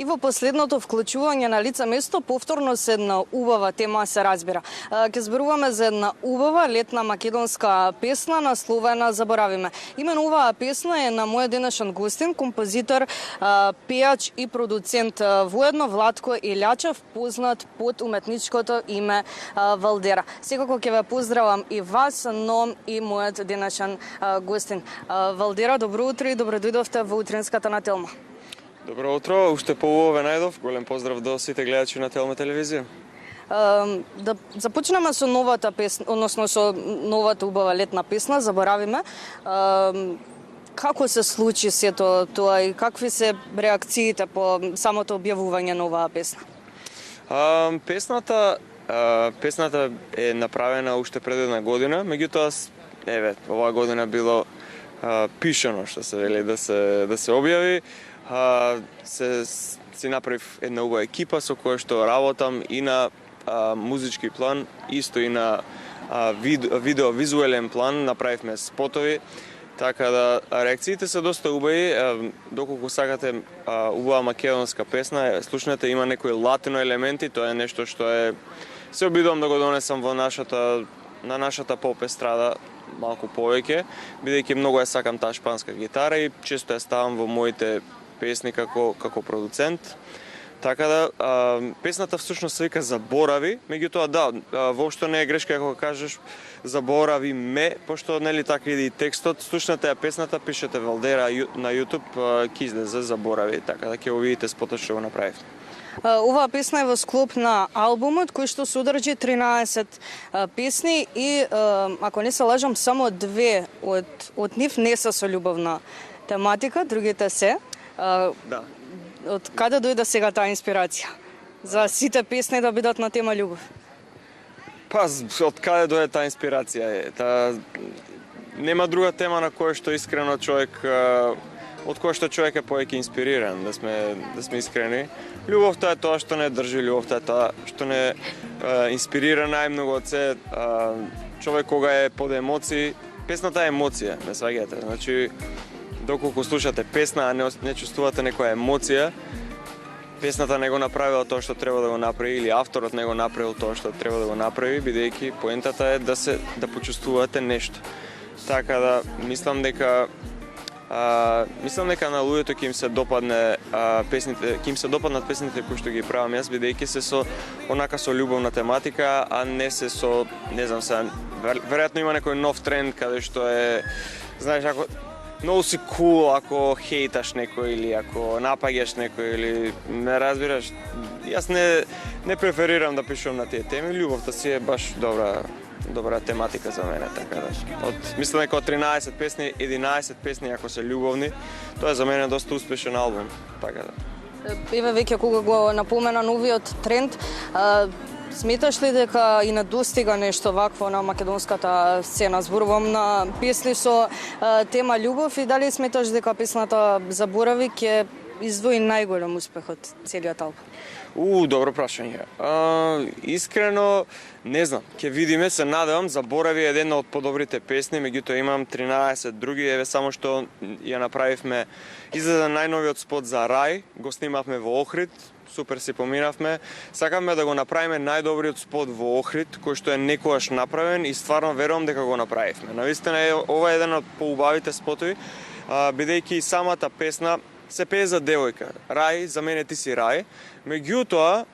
во последното вклучување на лице место повторно се една убава тема се разбира. Ќе зборуваме за една убава летна македонска песна насловена Заборавиме. Именно оваа песна е на мојот денешен гостин, композитор, пејач и продуцент воедно Владко Илјачев, познат под уметничкото име Валдера. Секако ќе ве поздравам и вас, но и мојот денешен гостин. Валдера, добро утро и добро дојдовте во утринската на Телма. Добро утро, уште поубаво најдов. Голем поздрав до сите гледачи на Телма телевизија. Да започнеме со новата песна, односно со новата убава летна песна Заборавиме. Како се случи сето тоа и какви се реакциите по самото објавување на оваа песна? Песната е направена уште пред една година, меѓутоа оваа година било пишано, што се вели, да се објави. Си направив една убава екипа со која што работам и на музички план, исто и на видео-визуелен план, направивме спотови, така да реакциите се доста убави. Доколку сакате убава македонска песна, слушнете, има некои латино елементи, тоа е нешто што се обидувам да го донесам во на нашата поп естрада малку повеќе, бидејќи многу сакам таа шпанска гитара и често ја ставам во моите песни како продуцент. Така да, песната всушност се вика Заборави, меѓутоа воопшто не е грешка ако кажеш Заборави ме, пошто нели така иде и текстот. Слушнете ја песната, пишете Валдера на YouTube, ќе излезе Заборави, така да ќе го видите спотот што го направивме. Оваа песна е во склоп на албумот кој што содржи 13 песни и ако не се лажам само две од нив не се со љубовна тематика, другите се. Да. Од каде дојде сега таа инспирација за сите песни да бидат на тема љубов? Од каде дојде таа инспирација? Нема друга тема на која што искрено човек од која што човек е повеќе инспириран, да сме искрени. Љубовта е тоа што не држи, љубовта е тоа што не инспирира најмногу од се. Човек кога е под емоции, песната е емоција, не сваѓате. Значи, доколку слушате песна, а не чувствувате некоја емоција, песната не го направила тоа што треба да го направи или авторот не го направил тоа што треба да го направи, бидејќи поентата е да почувствувате нешто. Така да мислам дека на луѓето ќе им се допаднат песните кои што ги правам јас, бидејќи се со онака со љубовна тематика, а не се со, не знам сега, веројатно има некој нов тренд каде што е, знаеш, ако многу си кул ако хейташ некој или ако напаѓаш некој или не разбираш. Јас не преферирам да пишувам на тие теми, љубовта си е баш добра тематика за мене, така да. Мислам дека од 13 песни, 11 песни ако се љубовни, тоа е за мене доста успешен албум, така да. Еве веќе кога го напомена новиот тренд, сметаш ли дека и недостига нешто вакво на македонската сцена? Зборувам на песни со тема љубов и дали сметаш дека песната Заборави ќе издвои најголем успех од целиот албум? Добро прашање. Искрено, не знам, ќе видиме, се надевам. Заборави е една од подобрите песни, меѓутоа имам 13 други, еве само што ја направивме, излезе најновиот спот за Рај, го снимавме во Охрид, супер си поминавме. Сакаме да го направиме најдобриот спот во Охрид, кој што е некогаш направен и стварно верувам дека го направивме. Навистина ова е еден од поубавите спотови, бидејќи самата песна се пее за девојка. Рај, за мене ти си рај. Меѓутоа,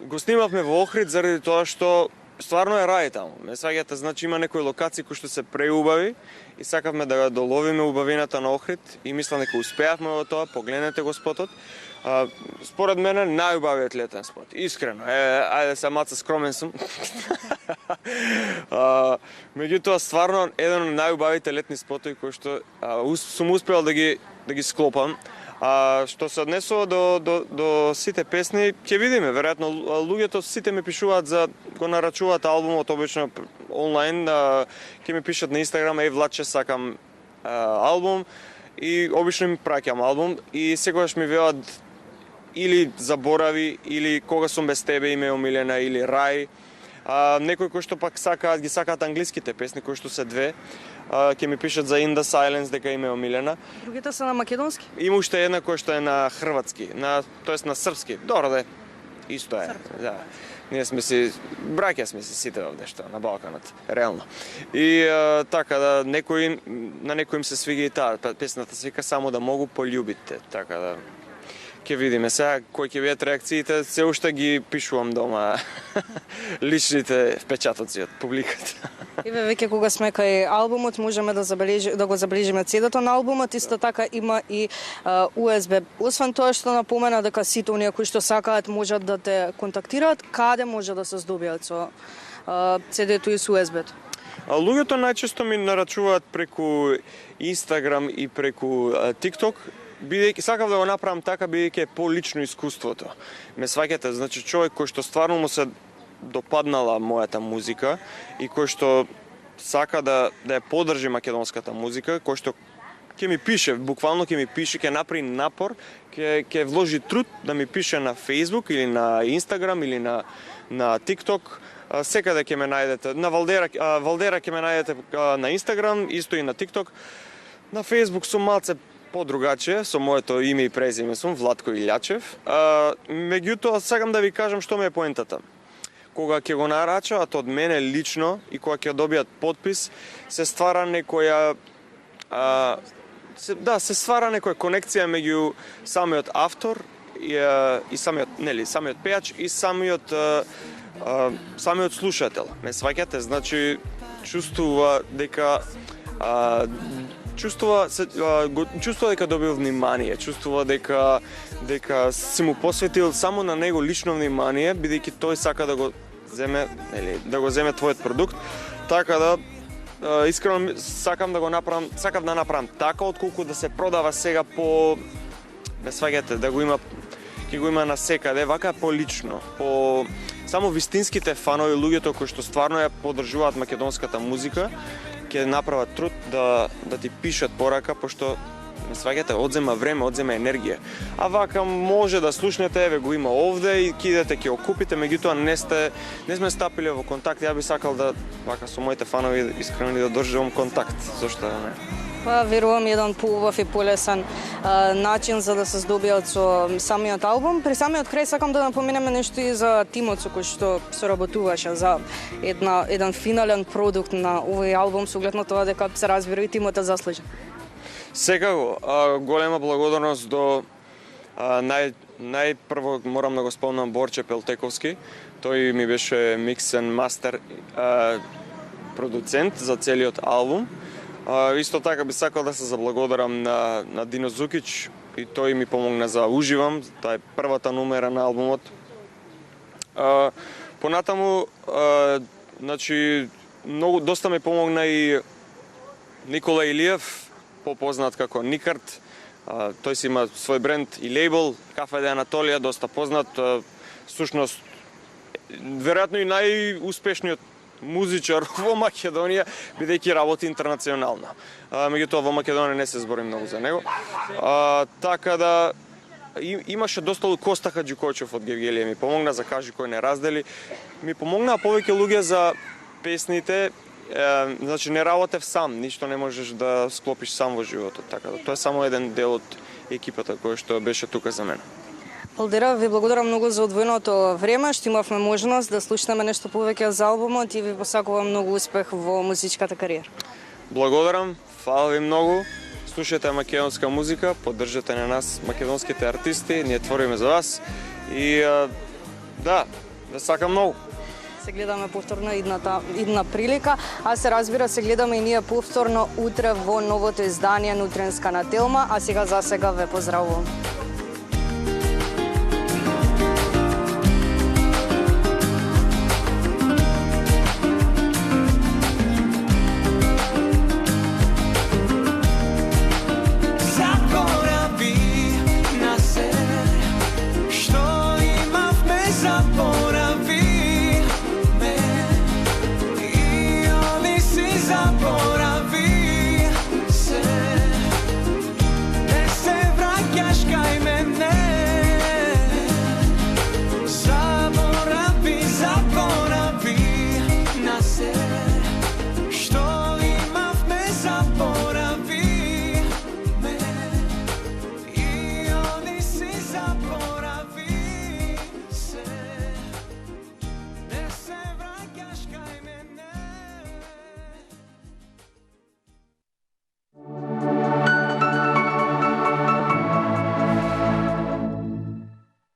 го снимавме во Охрид заради тоа што стварно е рај таму. Ме сваѓате, значи има некои локации кои што се преубави и сакавме да го доловиме убавината на Охрид и мислам дека успеавме во тоа. Погледнете го спотот. Според мене најубавиот летен спот. Искрено. Ајде се маца скромен сум. Меѓутоа стварно еден од најубавите летни спотови кои што сум успеал да ги склопам. Што се однесува до сите песни, ќе видиме. Веројатно луѓето сите ми пишуваат го нарачуваат албумот обично онлайн, ќе ми пишат на Инстаграм, Владче, сакам албум и обично ми праќам албум и секогаш ми велат или Заборави, или Кога сум без тебе, име омилена, или Рај. Некои кои што пак ги сакаат англиските песни, кои што се две, ќе ми пишат за In the Silence дека им е омилена. Другите се на македонски? Има уште една која што е на хрватски, тоест на српски. Добро да е. Исто е. Да. Ние сме си браќа сме си сите овде што на Балканот, реално. И така да на некои им се свига и таа песната се вика Само да могу полюбите, така да ќе видиме сега кои ќе бидат реакциите, се уште ги пишувам дома личните впечатоци од публиката. Еве веќе кога сме кај албумот можеме да го забележиме CD-то на албумот, исто така има и USB. Освен тоа што напомена дека сите оние кои што сакаат можат да те контактираат, каде може да се здобијат со CD-то и со USB-то? Луѓето најчесто ми нарачуваат преку Instagram и преку TikTok, бидејќи сакав да го направам така бидејќи е полично искуството. Ме сваќате, значи човек кој што стварно му се допаднала мојата музика и кој што сака да ја поддржи македонската музика, кој што ќе ми пише, буквално ќе ми пише, ќе направи напор, ќе вложи труд да ми пише на Facebook или на Instagram или на TikTok. Секаде ќе ме најдете. На Валдера ќе ме најдете на Instagram, исто и на TikTok. На Facebook сум малце подругаче, со моето име и презиме сум Владко Илјачев. Меѓутоа, сакам да ви кажам што ме е поентата. Кога ќе го нарачаат од мене лично и кога ќе добијат подпис, се ствара некоја се ствара некоја конекција меѓу самиот автор и самиот пејач и самиот слушател. Ме сваќате, значи чувствува дека дека добил внимание, чувствува дека си му посветил само на него лично внимание, бидејќи тој сака да го земе, твојот продукт. Така да искрено сакам да направам така отколку да се продава сега по ме сваѓате, ќе го има насекаде, вака полично, само вистинските фанови, луѓето кои што стварно ја поддржуваат македонската музика, ќе направат труд да ти пишат порака, пошто ме сваѓате, одзема време, одзема енергија. А вака може да слушнете, еве го има овде и кидете, ќе окупите, меѓутоа не сме стапиле во контакт. Ја би сакал да вака со моите фанови искрено да држам контакт, зошто не? Па верувам еден поубав и полесен начин за да се здобијат со самиот албум. При самиот крај сакам да напоменеме нешто и за тимот со кој што соработуваше за еден финален продукт на овој албум, со оглед на тоа дека се разбира и тимот е заслужен. Секако, голема благодарност до најпрво морам да го спомнам Борче Пелтековски. Тој ми беше миксен мастер продуцент за целиот албум. Исто така би сакал да се заблагодарам на Дино Зукич и тој ми помогна за Уживам, таа е првата номера на албумот. Понатаму, значи, доста ми помогна и Никола Илиев, попознат како Никарт. Тој си има свој бренд и лейбл, Кафе де Анатолија, доста познат. Всушност, веројатно и најуспешниот музичар во Македонија, бидејќи работи интернационално. Меѓутоа во Македонија не се збори многу за него. Така да имаше доста Коста Хаџикочев од Гевгелија ми помогна за Кажи кој не раздели. Ми помогнаа повеќе луѓе за песните. Значи не работев сам, ништо не можеш да склопиш сам во животот, така да тоа е само еден дел од екипата која што беше тука за мене. Валдера, ви благодарам многу за одвоеното време, што имавме можност да слушнеме нешто повеќе за албумот и ви посакувам многу успех во музичката кариера. Благодарам, фала ви многу. Слушате македонска музика, поддржете на нас македонските артисти, ние твориме за вас и да сакам многу. Се гледаме повторно идна прилика, а се разбира се гледаме и ние повторно утре во новото издание на Утренска на Телма, а сега ве поздравувам.